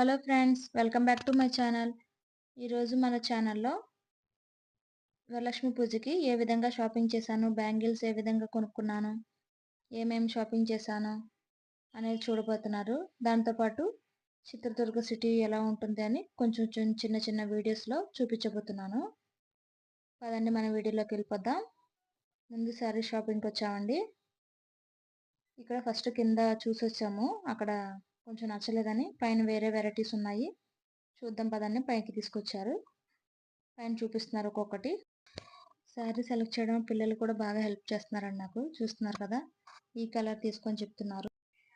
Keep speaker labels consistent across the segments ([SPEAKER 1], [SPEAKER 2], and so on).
[SPEAKER 1] Hello friends, welcome back to my channel. ఈరోజు మన ఛానల్లో వరలక్ష్మి పూజకి ఏ విధంగా షాపింగ్ చేశాను, బ్యాంగిల్స్ ఏ విధంగా కొనుక్కున్నాను, ఏమేమి షాపింగ్ చేశాను అనేది చూడబోతున్నారు. దాంతోపాటు చిత్రదుర్గ సిటీ ఎలా ఉంటుంది అని కొంచెం చిన్న చిన్న వీడియోస్లో చూపించబోతున్నాను. పదండి మన వీడియోలోకి వెళ్ళిపోద్దాం. ముందు శారీ షాపింగ్కి వచ్చామండి. ఇక్కడ ఫస్ట్ కింద చూసి వచ్చాము. అక్కడ కొంచెం నచ్చలేదని పైన వేరే వెరైటీస్ ఉన్నాయి, చూద్దాం పదాన్ని. పైకి తీసుకొచ్చారు, పైన చూపిస్తున్నారు ఒక్కొక్కటి. శారీ సెలెక్ట్ చేయడం పిల్లలు కూడా బాగా హెల్ప్ చేస్తున్నారండి నాకు. చూస్తున్నారు కదా, ఈ కలర్ తీసుకొని చెప్తున్నారు.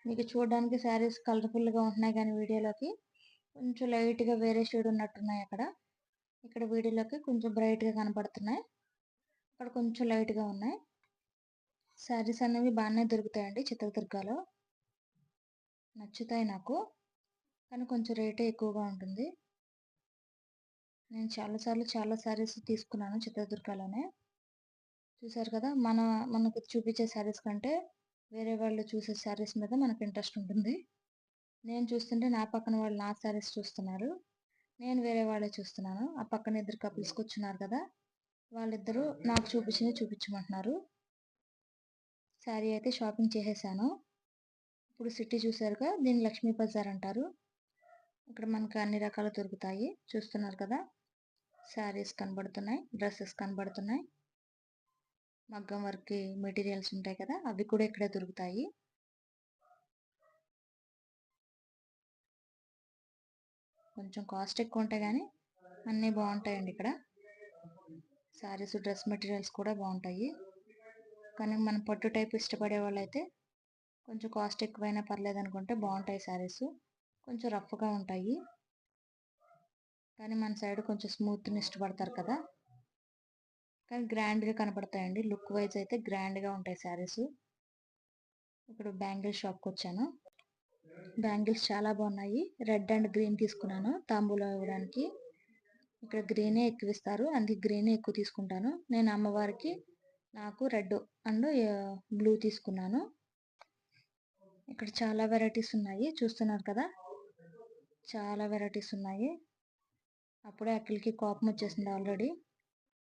[SPEAKER 1] మీకు చూడడానికి శారీస్ కలర్ఫుల్గా ఉంటున్నాయి, కానీ వీడియోలోకి కొంచెం లైట్గా వేరే షేడ్ ఉన్నట్టున్నాయి. ఇక్కడ వీడియోలోకి కొంచెం బ్రైట్గా కనపడుతున్నాయి, అక్కడ కొంచెం లైట్గా ఉన్నాయి. శారీస్ అనేవి బాగానే దొరుకుతాయండి చిత్రదుర్గలో, నచ్చుతాయి నాకు. కానీ కొంచెం రేటే ఎక్కువగా ఉంటుంది. నేను చాలా శారీస్ తీసుకున్నాను చిత్రదుర్గలోనే. చూసారు కదా, మనకు చూపించే శారీస్ కంటే వేరే వాళ్ళు చూసే శారీస్ మీద మనకు ఇంట్రెస్ట్ ఉంటుంది. నేను చూస్తుంటే నా పక్కన వాళ్ళు నా శారీస్ చూస్తున్నారు, నేను వేరే వాళ్ళే చూస్తున్నాను. ఆ పక్కన ఇద్దరు కపుల్స్ కూర్చున్నారు కదా, వాళ్ళిద్దరూ నాకు చూపించమంటున్నారు. శారీ అయితే షాపింగ్ చేసేసాను. ఇప్పుడు సిటీ చూసారుగా, దీన్ని లక్ష్మీ బజార్ అంటారు. ఇక్కడ మనకు అన్ని రకాలు దొరుకుతాయి. చూస్తున్నారు కదా, శారీస్ కనబడుతున్నాయి, డ్రెస్సెస్ కనబడుతున్నాయి, మగ్గం వర్క్ మెటీరియల్స్ ఉంటాయి కదా, అవి కూడా ఇక్కడే దొరుకుతాయి. కొంచెం కాస్ట్ ఎక్కువ ఉంటాయి, కానీ అన్నీ బాగుంటాయండి ఇక్కడ. శారీస్, డ్రెస్ మెటీరియల్స్ కూడా బాగుంటాయి. కానీ మనం పట్టు టైప్ ఇష్టపడే వాళ్ళైతే కొంచెం కాస్ట్ ఎక్కువైనా పర్లేదు అనుకుంటే బాగుంటాయి శారీస్. కొంచెం రఫ్గా ఉంటాయి, కానీ మన సైడ్ కొంచెం స్మూత్ని ఇష్టపడతారు కదా, కానీ గ్రాండ్గా కనపడతాయండి. లుక్ వైజ్ అయితే గ్రాండ్గా ఉంటాయి శారీస్. ఇప్పుడు బ్యాంగిల్ షాప్కి వచ్చాను. బ్యాంగిల్స్ చాలా బాగున్నాయి. రెడ్ అండ్ గ్రీన్ తీసుకున్నాను తాంబూలం ఇవ్వడానికి. ఇక్కడ గ్రీనే ఎక్కువ ఇస్తారు, అందుకే గ్రీనే ఎక్కువ తీసుకుంటాను. నేను అమ్మవారికి నాకు రెడ్ అండ్ బ్లూ తీసుకున్నాను. ఇక్కడ చాలా వెరైటీస్ ఉన్నాయి, చూస్తున్నారు కదా, చాలా వెరైటీస్ ఉన్నాయి. అప్పుడే అక్కడికి కోపం వచ్చేసింది ఆల్రెడీ.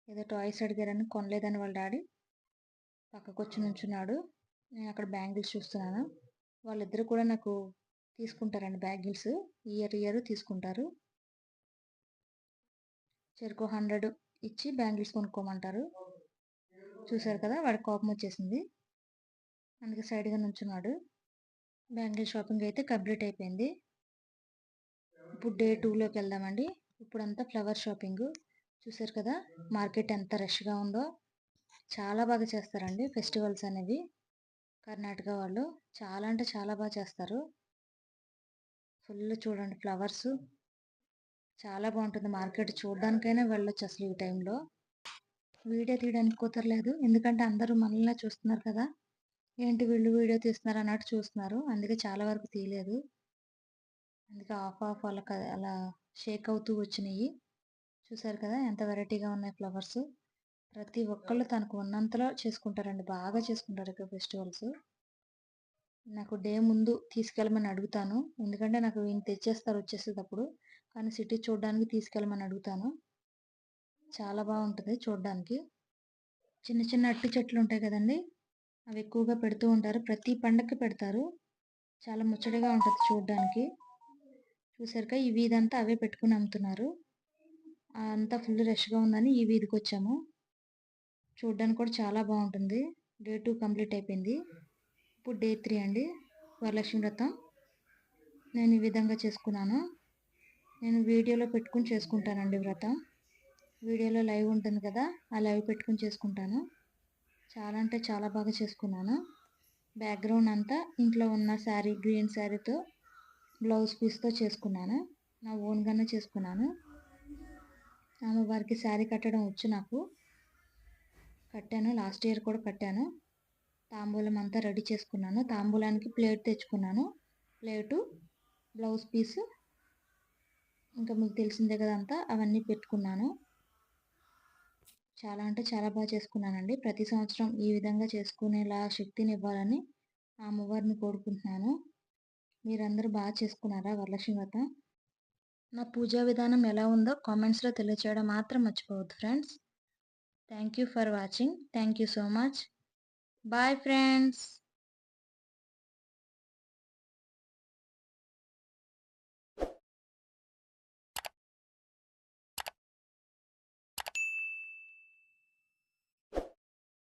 [SPEAKER 1] ఏదో టాయ్స్ అడిగారని కొనలేదని వాళ్ళ డాడీ పక్కకు వచ్చి నుంచున్నాడు. నేను అక్కడ బ్యాంగిల్స్ చూస్తున్నాను. వాళ్ళిద్దరు కూడా నాకు తీసుకుంటారండి బ్యాంగిల్స్, ఇయర్ తీసుకుంటారు. చెరుకు 100 ఇచ్చి బ్యాంగిల్స్ కొనుక్కోమంటారు. చూసారు కదా, వాడికి కోపం వచ్చేసింది, అందుకే సైడ్గా నుంచున్నాడు. బ్యాంగిల్ షాపింగ్ అయితే కంప్లీట్ అయిపోయింది. ఇప్పుడు డే 2లోకి వెళ్దామండి. ఇప్పుడంతా ఫ్లవర్ షాపింగ్. చూసారు కదా, మార్కెట్ ఎంత రష్గా ఉందో. చాలా బాగా చేస్తారండి ఫెస్టివల్స్ అనేవి. కర్ణాటక వాళ్ళు చాలా అంటే చాలా బాగా చేస్తారు. ఫుల్ చూడండి ఫ్లవర్స్, చాలా బాగుంటుంది మార్కెట్. చూడడానికైనా వెళ్ళొచ్చు అసలు ఈ టైంలో. వీడియో తీయడానికి కుదరలేదు, ఎందుకంటే అందరూ మనల్నే చూస్తున్నారు కదా, ఏంటి వీళ్ళు వీడియో తీస్తున్నారు అన్నట్టు చూస్తున్నారు. అందుకే చాలా వరకు తీయలేదు. అందుకే ఆఫ్ అలా షేక్ అవుతూ వచ్చినాయి. చూసారు కదా, ఎంత వెరైటీగా ఉన్నాయి ఫ్లవర్స్. ప్రతి ఒక్కళ్ళు తనకు ఉన్నంతలో చేసుకుంటారండి, బాగా చేసుకుంటారు ఇక్కడ ఫెస్టివల్స్. నాకు డే ముందు తీసుకెళ్ళమని అడుగుతాను, ఎందుకంటే నాకు ఈయన తెచ్చేస్తారు వచ్చేసేటప్పుడు. కానీ సిటీ చూడడానికి తీసుకెళ్ళమని అడుగుతాను. చాలా బాగుంటుంది చూడడానికి. చిన్న చిన్న అట్టి చెట్లు ఉంటాయి కదండి, అవి ఎక్కువగా పెడుతూ ఉంటారు, ప్రతి పండగకి పెడతారు. చాలా ముచ్చటగా ఉంటుంది చూడడానికి. చూసారుగా, ఈ వీధంతా అవే పెట్టుకుని అమ్ముతున్నారు. అంతా ఫుల్ రష్గా ఉందని ఈ వీధికి వచ్చాము. చూడడానికి కూడా చాలా బాగుంటుంది. డే 2 కంప్లీట్ అయిపోయింది. ఇప్పుడు డే 3 అండి, వరలక్ష్మి వ్రతం. నేను ఈ విధంగా చేసుకున్నాను. నేను వీడియోలో పెట్టుకుని చేసుకుంటానండి వ్రతం. వీడియోలో లైవ్ ఉంటుంది కదా, ఆ లైవ్ పెట్టుకుని చేసుకుంటాను. చాలా అంటే చాలా బాగా చేసుకున్నాను. బ్యాక్గ్రౌండ్ అంతా ఇంట్లో ఉన్న శారీ, గ్రీన్ శారీతో బ్లౌజ్ పీస్తో చేసుకున్నాను. నా ఓన్గానే చేసుకున్నాను. అమ్మవారికి శారీ కట్టడం వచ్చు నాకు, కట్టాను. లాస్ట్ ఇయర్ కూడా కట్టాను. తాంబూలం అంతా రెడీ చేసుకున్నాను. తాంబూలానికి ప్లేట్ తెచ్చుకున్నాను. ప్లేటు, బ్లౌజ్ పీసు, ఇంకా మీకు తెలిసిందే కదా అంతా, అవన్నీ పెట్టుకున్నాను. చాలా అంటే చాలా బాగా చేసుకున్నానండి. ప్రతి సంవత్సరం ఈ విధంగా చేసుకునేలా శక్తిని ఇవ్వాలని ఆ అమ్మవారిని కోరుకుంటున్నాను. మీరందరూ బాగా చేసుకున్నారా వరలక్ష్మి వ్రతం? నా పూజా విధానం ఎలా ఉందో కామెంట్స్‌లో తెలియచేయడం మాత్రం మర్చిపోవద్దు friends. Thank you for watching. Thank you so much. Bye friends.